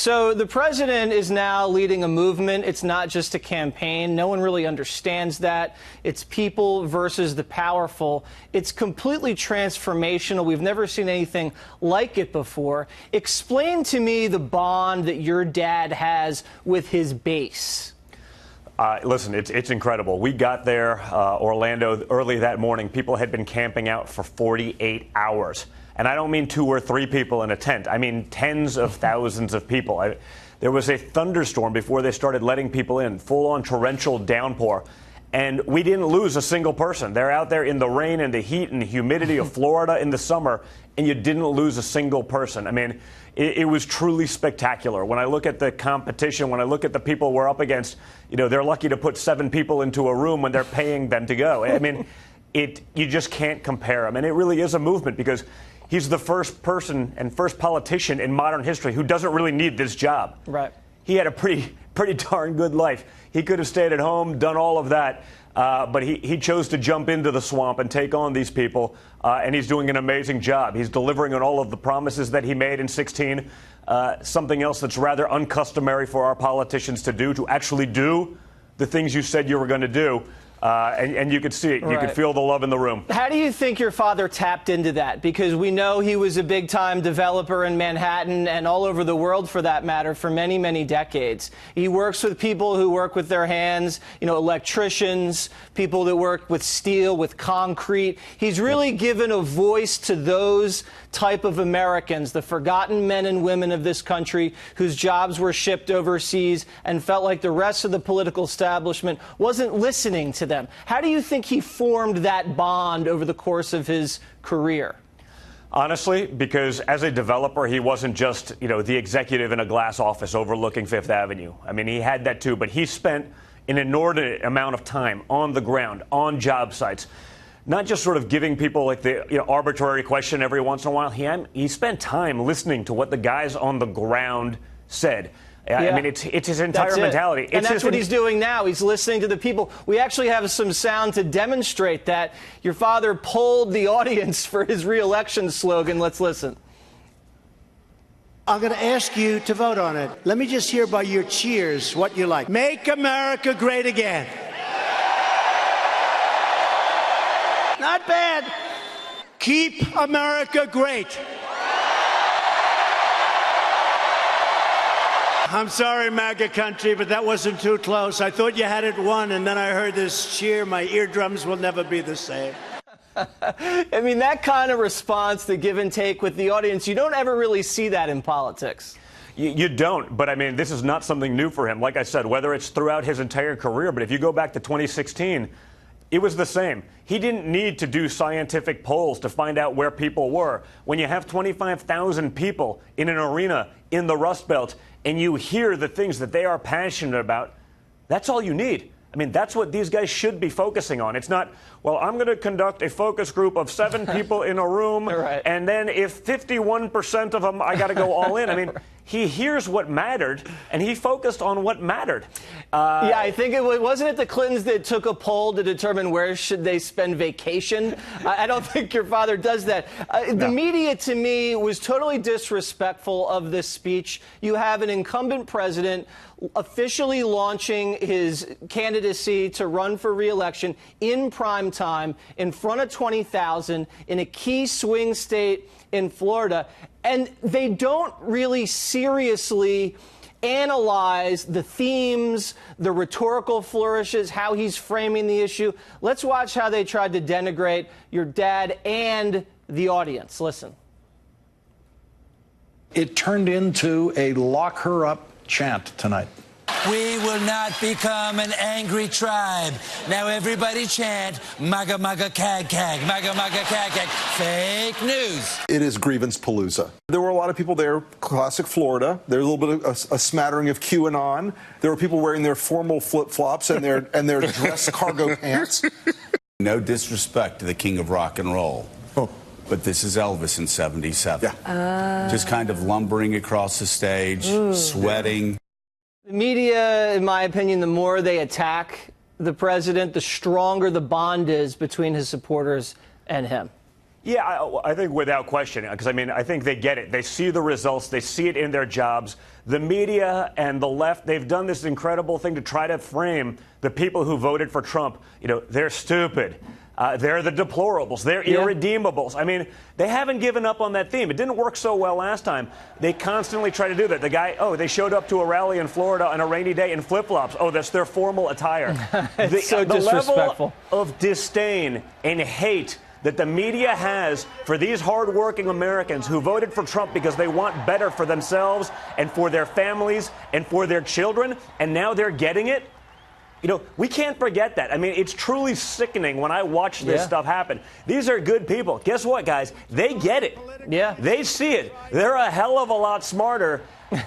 So the president is now leading a movement. It's not just a campaign. No one really understands that. It's people versus the powerful. It's completely transformational. We've never seen anything like it before. Explain to me the bond that your dad has with his base. Listen, it's incredible. We got there, Orlando, early that morning. People had been camping out for 48 hours. And I don't mean 2 or 3 people in a tent. I mean tens of thousands of people. There was a thunderstorm before they started letting people in, full-on torrential downpour. And we didn't lose a single person. They're out there in the rain and the heat and the humidity of Florida in the summer, and you didn't lose a single person. I mean, it was truly spectacular. When I look at the competition, when I look at the people we're up against, you know, they're lucky to put 7 people into a room when they're paying them to go. I mean, you just can't compare them. And it really is a movement because he's the first person and first politician in modern history who doesn't really need this job. Right. He had a pretty darn good life. He could have stayed at home, done all of that, but he chose to jump into the swamp and take on these people, and he's doing an amazing job. He's delivering on all of the promises that he made in 2016, something else that's rather uncustomary for our politicians to do, to actually do the things you said you were going to do. And you could see it. You could feel the love in the room. How do you think your father tapped into that? Because we know he was a big-time developer in Manhattan and all over the world, for that matter, for many, many decades. He works with people who work with their hands, you know, electricians, people that work with steel, with concrete. He's really given a voice to those type of Americans, the forgotten men and women of this country whose jobs were shipped overseas and felt like the rest of the political establishment wasn't listening to them. How do you think he formed that bond over the course of his career? Honestly, because as a developer, he wasn't just, you know, the executive in a glass office overlooking Fifth Avenue. I mean, he had that too, but he spent an inordinate amount of time on the ground, on job sites, not just sort of giving people like the arbitrary question every once in a while. He spent time listening to what the guys on the ground said. Yeah. I mean, it's his entire mentality. And that's what he's doing now. He's listening to the people. We actually have some sound to demonstrate that. Your father polled the audience for his reelection slogan. Let's listen. I'm going to ask you to vote on it. Let me just hear by your cheers what you like. Make America great again. Not bad. Keep America great. I'm sorry, MAGA country, but that wasn't too close. I thought you had it won, and then I heard this cheer. My eardrums will never be the same. I mean, that kind of response, the give and take with the audience, you don't ever really see that in politics. You don't, but I mean, this is not something new for him. Like I said, whether it's throughout his entire career, but if you go back to 2016, it was the same. He didn't need to do scientific polls to find out where people were. When you have 25,000 people in an arena in the Rust Belt and you hear the things that they are passionate about, that's all you need. I mean, that's what these guys should be focusing on. It's not, well, I'm going to conduct a focus group of 7 people in a room, and then if 51% of them, I got to go all in. I mean, he hears what mattered, and he focused on what mattered. Yeah, I think wasn't it the Clintons that took a poll to determine where should they spend vacation? I don't think your father does that. No. The media, to me, was totally disrespectful of this speech. You have an incumbent president officially launching his candidacy to run for re-election in prime time in front of 20,000 in a key swing state in Florida. And they don't really seriously analyze the themes, the rhetorical flourishes, how he's framing the issue. Let's watch how they tried to denigrate your dad and the audience. Listen. It turned into a lock her up chant tonight. We will not become an angry tribe. Now everybody chant, MAGA, MAGA, CAG, CAG, MAGA, MAGA, CAG, CAG. Fake news. It is grievance palooza. There were a lot of people there, classic Florida. There's a little bit of a smattering of QAnon. There were people wearing their formal flip-flops and their dress cargo pants. No disrespect to the king of rock and roll. Oh. But this is Elvis in 77. Yeah. Just kind of lumbering across the stage, sweating. The media, in my opinion, the more they attack the president, the stronger the bond is between his supporters and him. Yeah, I think without question, because, I mean, I think they get it. They see the results. They see it in their jobs. The media and the left, they've done this incredible thing to try to frame the people who voted for Trump. You know, they're stupid. They're the deplorables. They're irredeemables. I mean, they haven't given up on that theme. It didn't work so well last time. They constantly try to do that. The guy, they showed up to a rally in Florida on a rainy day in flip-flops. Oh, that's their formal attire. It's so disrespectful. The level of disdain and hate that the media has for these hardworking Americans who voted for Trump because they want better for themselves and for their families and for their children, and now they're getting it. You know, we can't forget that. I mean, it's truly sickening when I watch this stuff happen. These are good people. Guess what, guys? They get it. Yeah. They see it. They're a hell of a lot smarter.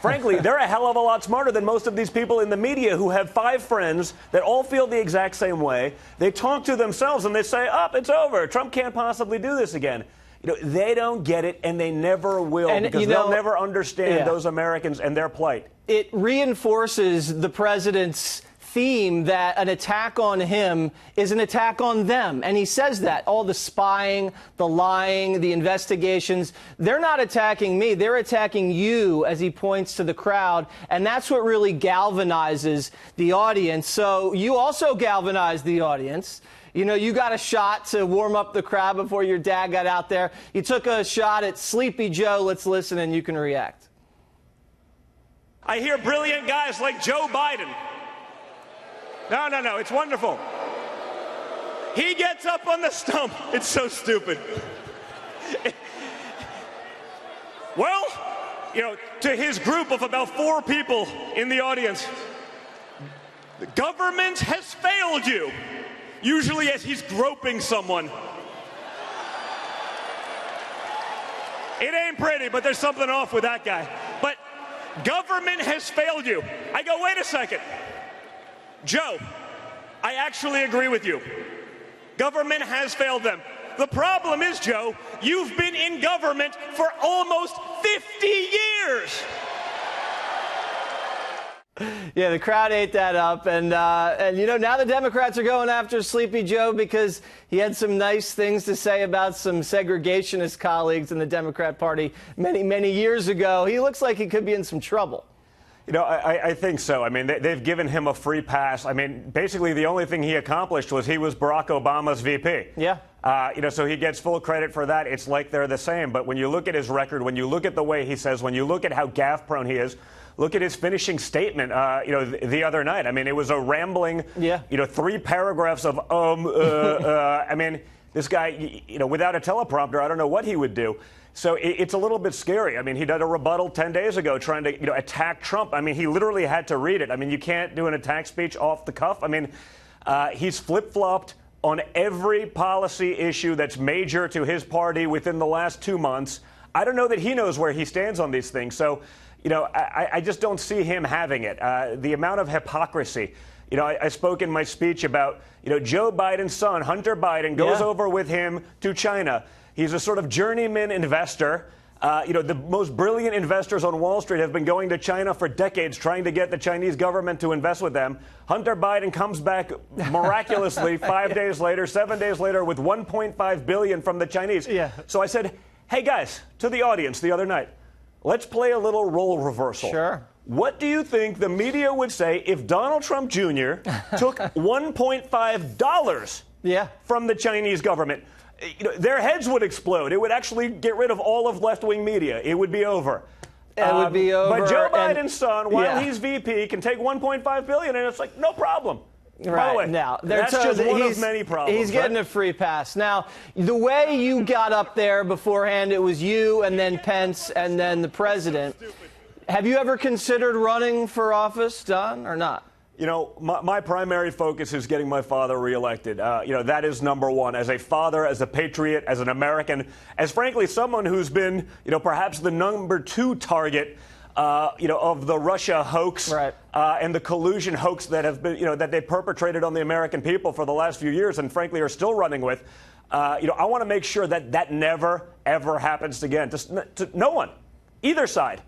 Frankly, they're a hell of a lot smarter than most of these people in the media who have 5 friends that all feel the exact same way. They talk to themselves and they say, it's over. Trump can't possibly do this again. You know, they don't get it, and they never will, because they'll never understand those Americans and their plight. It reinforces the president's theme that an attack on him is an attack on them. And he says that. All the spying, the lying, the investigations, they're not attacking me. They're attacking you, as he points to the crowd. And that's what really galvanizes the audience. So you also galvanized the audience. You know, you got a shot to warm up the crowd before your dad got out there. You took a shot at Sleepy Joe. Let's listen and you can react. I hear brilliant guys like Joe Biden. No, it's wonderful. He gets up on the stump. It's so stupid. Well, you know, to his group of about 4 people in the audience, the government has failed you. Usually as he's groping someone. It ain't pretty, but there's something off with that guy. But government has failed you. I go, wait a second. Joe, I actually agree with you. Government has failed them. The problem is, Joe, you've been in government for almost 50 years. Yeah, the crowd ate that up. And you know, now the Democrats are going after Sleepy Joe because he had some nice things to say about some segregationist colleagues in the Democrat Party many, many years ago. He looks like he could be in some trouble. You know, I think so. I mean, they've given him a free pass. I mean, basically the only thing he accomplished was he was Barack Obama's VP. Yeah. You know, so he gets full credit for that. It's like they're the same. But when you look at his record, when you look at the way he says, when you look at how gaffe-prone he is, look at his finishing statement, you know, the other night. I mean, it was a rambling, you know, 3 paragraphs of, I mean, this guy, you know, without a teleprompter, I don't know what he would do. So it's a little bit scary. I mean, he did a rebuttal 10 days ago trying to, you know, attack Trump. I mean, he literally had to read it. I mean, you can't do an attack speech off the cuff. I mean, he's flip-flopped on every policy issue that's major to his party within the last 2 months. I don't know that he knows where he stands on these things. So, you know, I just don't see him having it. The amount of hypocrisy. You know, I spoke in my speech about, you know, Joe Biden's son, Hunter Biden, goes over with him to China. He's a sort of journeyman investor. You know, the most brilliant investors on Wall Street have been going to China for decades trying to get the Chinese government to invest with them. Hunter Biden comes back miraculously 5 days later, 7 days later with $1.5 billion from the Chinese. So I said, hey, guys, to the audience the other night, let's play a little role reversal. Sure. What do you think the media would say if Donald Trump Jr. took $1.5 from the Chinese government? You know, their heads would explode. It would actually get rid of all of left-wing media. It would be over. It would be over. But Joe Biden's son, while he's VP, can take $1.5 billion, and it's like, no problem. By the way, now, that's just one of many problems. He's getting a free pass. Now, the way you got up there beforehand, it was you and then Pence and then the president. Have you ever considered running for office, Don, or not? You know, my primary focus is getting my father reelected. You know, that is number one. As a father, as a patriot, as an American, as frankly someone who's been, you know, perhaps the number 2 target, you know, of the Russia hoax and the collusion hoax that have been, you know, that they perpetrated on the American people for the last few years and frankly are still running with. You know, I want to make sure that that never, ever happens again. To no one, either side.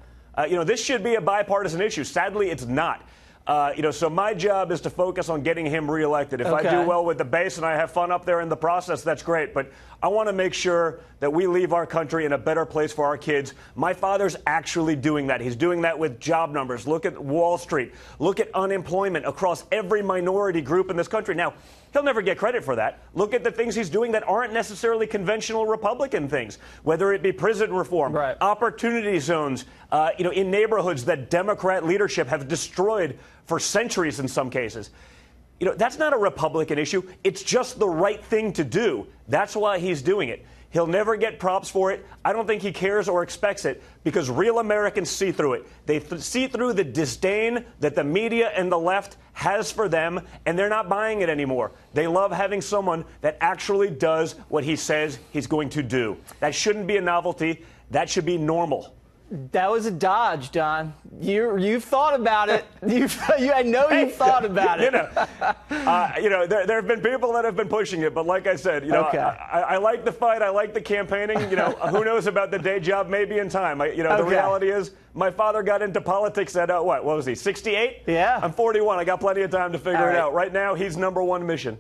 You know, this should be a bipartisan issue. Sadly, it's not. So my job is to focus on getting him reelected. If I do well with the base and I have fun up there in the process, that's great. But I want to make sure that we leave our country in a better place for our kids. My father's actually doing that. He's doing that with job numbers. Look at Wall Street. Look at unemployment across every minority group in this country. Now, he'll never get credit for that. Look at the things he's doing that aren't necessarily conventional Republican things, whether it be prison reform, opportunity zones, in neighborhoods that Democrat leadership have destroyed for centuries in some cases. That's not a Republican issue. It's just the right thing to do. That's why he's doing it. He'll never get props for it. I don't think he cares or expects it because real Americans see through it. They see through the disdain that the media and the left has for them, and they're not buying it anymore. They love having someone that actually does what he says he's going to do. That shouldn't be a novelty. That should be normal. That was a dodge, Don. You've thought about it. I know you've thought about it. There have been people that have been pushing it, but like I said, I like the fight. I like the campaigning. Who knows about the day job? Maybe in time. The reality is, my father got into politics at what was he? 68? Yeah. I'm 41. I got plenty of time to figure it out. Right now, he's #1 mission.